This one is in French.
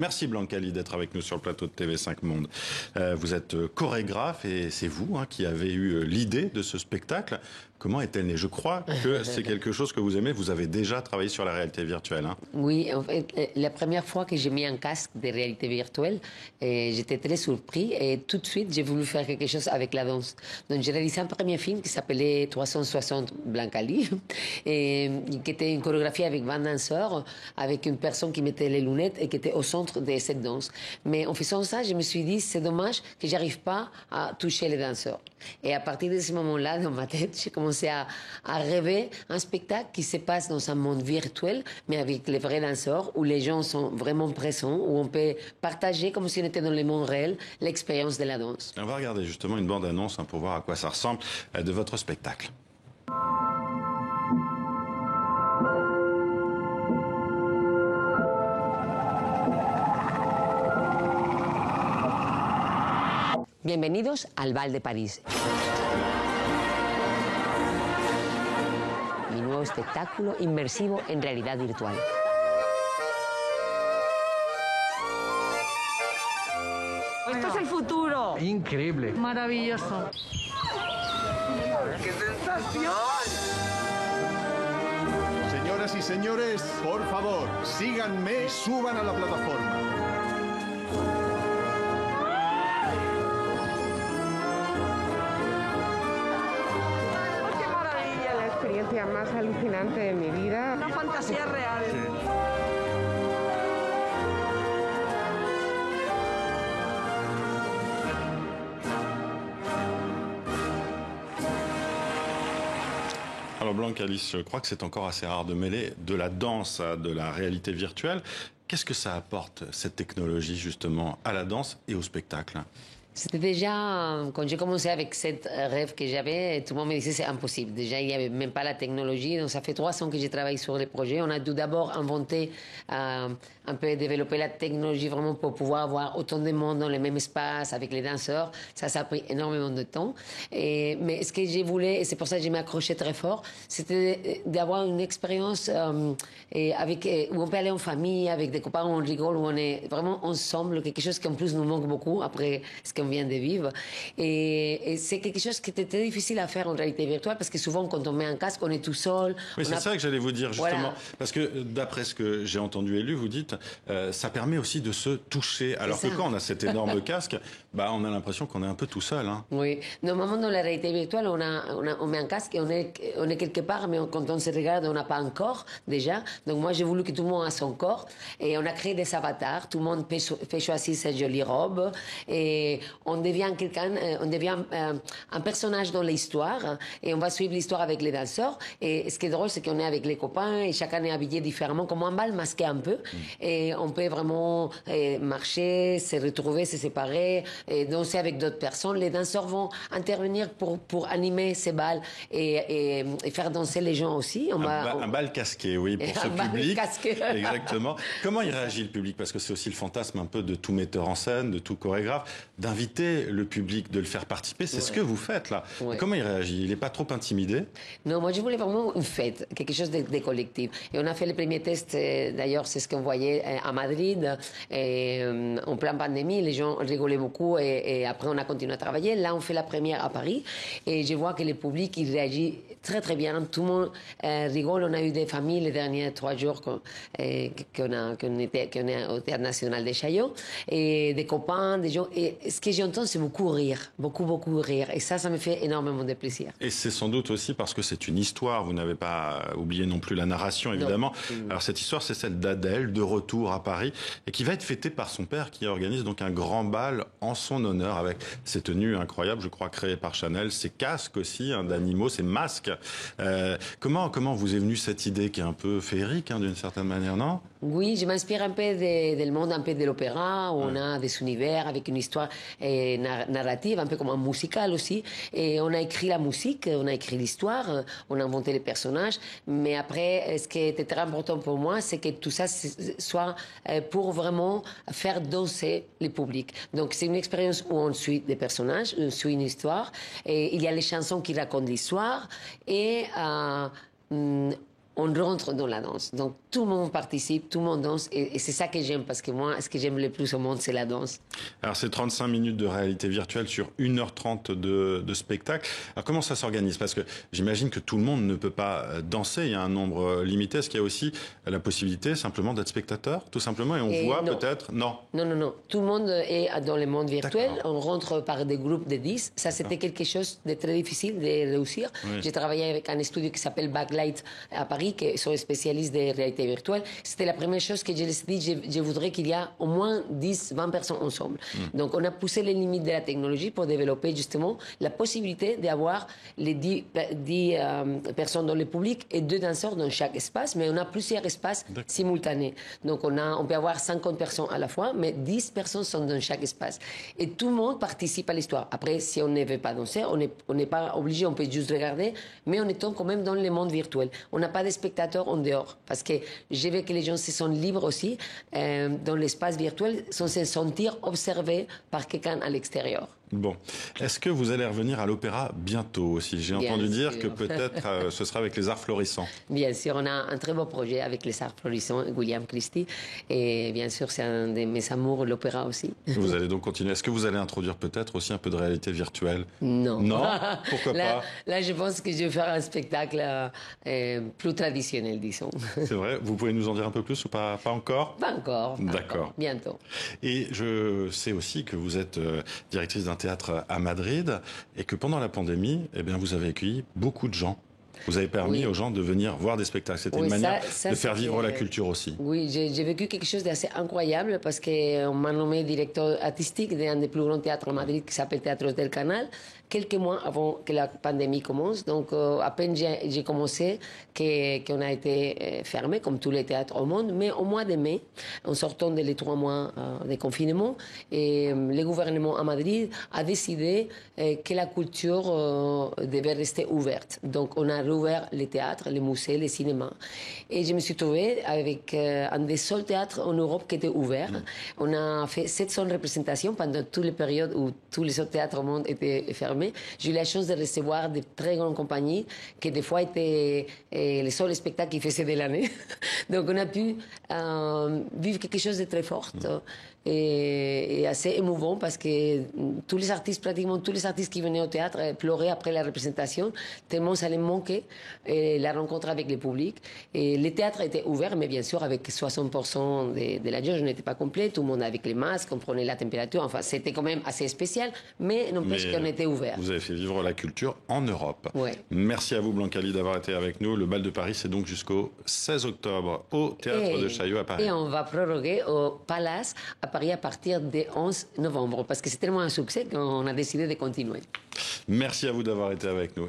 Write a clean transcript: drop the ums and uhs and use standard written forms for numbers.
Merci Blanca Lee d'être avec nous sur le plateau de TV5 Monde. Vous êtes chorégraphe et c'est vous qui avez eu l'idée de ce spectacle. Comment est-elle née? Je crois que c'est quelque chose que vous aimez. Vous avez déjà travaillé sur la réalité virtuelle. Oui, en fait, la première fois que j'ai mis un casque de réalité virtuelle, j'étais très surpris et tout de suite, j'ai voulu faire quelque chose avec la danse. Donc, j'ai réalisé un premier film qui s'appelait 360 Blanca Lee, et qui était une chorégraphie avec 20 danseurs, avec une personne qui mettait les lunettes et qui était au centre de cette danse. Mais en faisant ça, je me suis dit, c'est dommage que j'arrive pas à toucher les danseurs. Et à partir de ce moment-là, dans ma tête, j'ai commencé à rêver un spectacle qui se passe dans un monde virtuel, mais avec les vrais danseurs, où les gens sont vraiment présents, où on peut partager, comme si on était dans le monde réel, l'expérience de la danse. On va regarder justement une bande-annonce pour voir à quoi ça ressemble de votre spectacle. Bienvenidos al Bal de París. Mi nuevo espectáculo inmersivo en realidad virtual. Esto es el futuro. Increíble. Maravilloso. ¡Qué sensación! Señoras y señores, por favor, síganme y suban a la plataforma. ¡Qué maravilla! La experiencia más alucinante de mi vida. Una fantasía real. Alors Blanca Lee, je crois que c'est encore assez rare de mêler de la danse à de la réalité virtuelle. Qu'est-ce que ça apporte, cette technologie, justement, à la danse et au spectacle? C'était déjà, quand j'ai commencé avec cette rêve que j'avais, tout le monde me disait c'est impossible. Déjà, il n'y avait même pas la technologie. Donc, ça fait 3 ans que je travaille sur les projets. On a tout d'abord inventé, un peu développé la technologie vraiment pour pouvoir avoir autant de monde dans le même espace avec les danseurs. Ça a pris énormément de temps. Mais ce que j'ai voulu, et c'est pour ça que je m'accrochais très fort, c'était d'avoir une expérience où on peut aller en famille, avec des copains, où on rigole, où on est vraiment ensemble, quelque chose qui en plus nous manque beaucoup après ce qu'on vient de vivre. Et c'est quelque chose qui était très difficile à faire en réalité virtuelle parce que souvent, quand on met un casque, on est tout seul. Oui, c'est ça que j'allais vous dire, justement. Voilà. Parce que d'après ce que j'ai entendu et lu, vous dites, ça permet aussi de se toucher. Alors que quand on a cet énorme casque, on a l'impression qu'on est un peu tout seul. Oui. Normalement, dans la réalité virtuelle, on met un casque et on est quelque part, mais quand on se regarde, on n'a pas un corps déjà. Donc moi, j'ai voulu que tout le monde ait son corps. Et on a créé des avatars. Tout le monde fait choisir sa jolie robe. Et on devient quelqu'un, on devient un personnage dans l'histoire et on va suivre l'histoire avec les danseurs. Et ce qui est drôle, c'est qu'on est avec les copains et chacun est habillé différemment, comme un bal masqué un peu. Et on peut vraiment marcher, se retrouver, se séparer, et danser avec d'autres personnes. Les danseurs vont intervenir pour animer ces bals et faire danser les gens aussi. Un bal casqué, oui, pour ce public. Casqué. Exactement. Comment il réagit le public? Parce que c'est aussi le fantasme un peu de tout metteur en scène, de tout chorégraphe, d'inviter le public, de le faire participer. C'est ce que vous faites là. Comment il réagit? Il n'est pas trop intimidé? Non, moi je voulais vraiment une fête, quelque chose de collectif. Et on a fait les premiers tests, d'ailleurs c'est ce qu'on voyait à Madrid, en pleine pandémie, les gens rigolaient beaucoup et après on a continué à travailler. Là on fait la première à Paris et je vois que le public il réagit très très bien, tout le monde rigole. On a eu des familles les derniers 3 jours qu'on est au Théâtre National de Chaillot et des copains, des gens. Et ce que j'entends, c'est beaucoup rire, beaucoup rire. Et ça me fait énormément de plaisir. Et c'est sans doute aussi parce que c'est une histoire. Vous n'avez pas oublié non plus la narration, évidemment. Non. Alors cette histoire, c'est celle d'Adèle, de retour à Paris, et qui va être fêtée par son père, qui organise donc un grand bal en son honneur, avec ses tenues incroyables, je crois, créées par Chanel, ses casques aussi, d'animaux, ses masques. Comment vous est venue cette idée qui est un peu féerique, d'une certaine manière, non? Oui, je m'inspire un peu du monde, un peu de l'opéra, où on a des univers avec une histoire narrative, un peu comme un musical aussi. Et on a écrit la musique, on a écrit l'histoire, on a inventé les personnages. Mais après, ce qui était très important pour moi, c'est que tout ça soit pour vraiment faire danser le public. Donc c'est une expérience où on suit des personnages, on suit une histoire. Et il y a les chansons qui racontent l'histoire et on rentre dans la danse. Donc tout le monde participe, tout le monde danse, et c'est ça que j'aime, parce que moi, ce que j'aime le plus au monde, c'est la danse. Alors, c'est 35 minutes de réalité virtuelle sur 1h30 de spectacle. Alors, comment ça s'organise? Parce que j'imagine que tout le monde ne peut pas danser, il y a un nombre limité. Est-ce qu'il y a aussi la possibilité simplement d'être spectateur, tout simplement, et on voit peut-être... Non. Non. Tout le monde est dans le monde virtuel. On rentre par des groupes de 10. Ça, c'était quelque chose de très difficile de réussir. Oui. J'ai travaillé avec un studio qui s'appelle Backlight à Paris, qui sont spécialistes de réalité virtuelle. C'était la première chose que je les ai dit. Je voudrais qu'il y ait au moins 10, 20 personnes ensemble. Donc, on a poussé les limites de la technologie pour développer justement la possibilité d'avoir les 10 personnes dans le public et 2 danseurs dans chaque espace, mais on a plusieurs espaces simultanés. Donc, on peut avoir 50 personnes à la fois, mais 10 personnes sont dans chaque espace. Et tout le monde participe à l'histoire. Après, si on ne veut pas danser, on n'est pas obligé, on peut juste regarder, mais on est quand même dans le monde virtuel. On n'a pas de spectateurs en dehors, parce que je veux que les gens se sentent libres aussi dans l'espace virtuel, sans se sentir observés par quelqu'un à l'extérieur. Bon. Est-ce que vous allez revenir à l'opéra bientôt aussi? J'ai entendu dire que peut-être ce sera avec les Arts Florissants. Bien sûr, on a un très beau projet avec les Arts Florissants, William Christie. Et bien sûr, c'est un de mes amours, l'opéra aussi. Vous allez donc continuer. Est-ce que vous allez introduire peut-être aussi un peu de réalité virtuelle? Non. Non? Pourquoi pas? Là, je pense que je vais faire un spectacle plus traditionnel, disons. C'est vrai? Vous pouvez nous en dire un peu plus ou pas encore? Pas encore. D'accord. Bientôt. Et je sais aussi que vous êtes directrice d'un théâtre à Madrid et que pendant la pandémie, eh bien, vous avez accueilli beaucoup de gens. Vous avez permis aux gens de venir voir des spectacles. C'était une manière de faire vivre la culture aussi. Oui, j'ai vécu quelque chose d'assez incroyable parce qu'on m'a nommé directeur artistique d'un des plus grands théâtres à Madrid qui s'appelle Teatros del Canal, quelques mois avant que la pandémie commence. Donc, à peine j'ai commencé qu'on a été fermé, comme tous les théâtres au monde. Mais au mois de mai, en sortant des 3 mois de confinement, et le gouvernement à Madrid a décidé que la culture devait rester ouverte. Donc, on a rouvert les théâtres, les musées, les cinémas. Et je me suis trouvée avec un des seuls théâtres en Europe qui était ouvert. On a fait 700 représentations pendant toutes les périodes où tous les autres théâtres au monde étaient fermés. J'ai eu la chance de recevoir de très grandes compagnies qui, des fois, étaient les seuls spectacles qu'ils faisaient de l'année. Donc, on a pu vivre quelque chose de très fort et assez émouvant parce que pratiquement tous les artistes qui venaient au théâtre pleuraient après la représentation, tellement ça les manquait, la rencontre avec le public. Et le théâtre était ouvert, mais bien sûr, avec 60% de la jauge n'était pas complet. Tout le monde avec les masques, on prenait la température. Enfin, c'était quand même assez spécial, mais n'empêche qu'on était ouvert. Vous avez fait vivre la culture en Europe. Ouais. Merci à vous, Blanca-Lie, d'avoir été avec nous. Le bal de Paris, c'est donc jusqu'au 16 octobre au Théâtre de Chaillot à Paris. Et on va proroguer au Palace à Paris à partir du 11 novembre, parce que c'est tellement un succès qu'on a décidé de continuer. Merci à vous d'avoir été avec nous.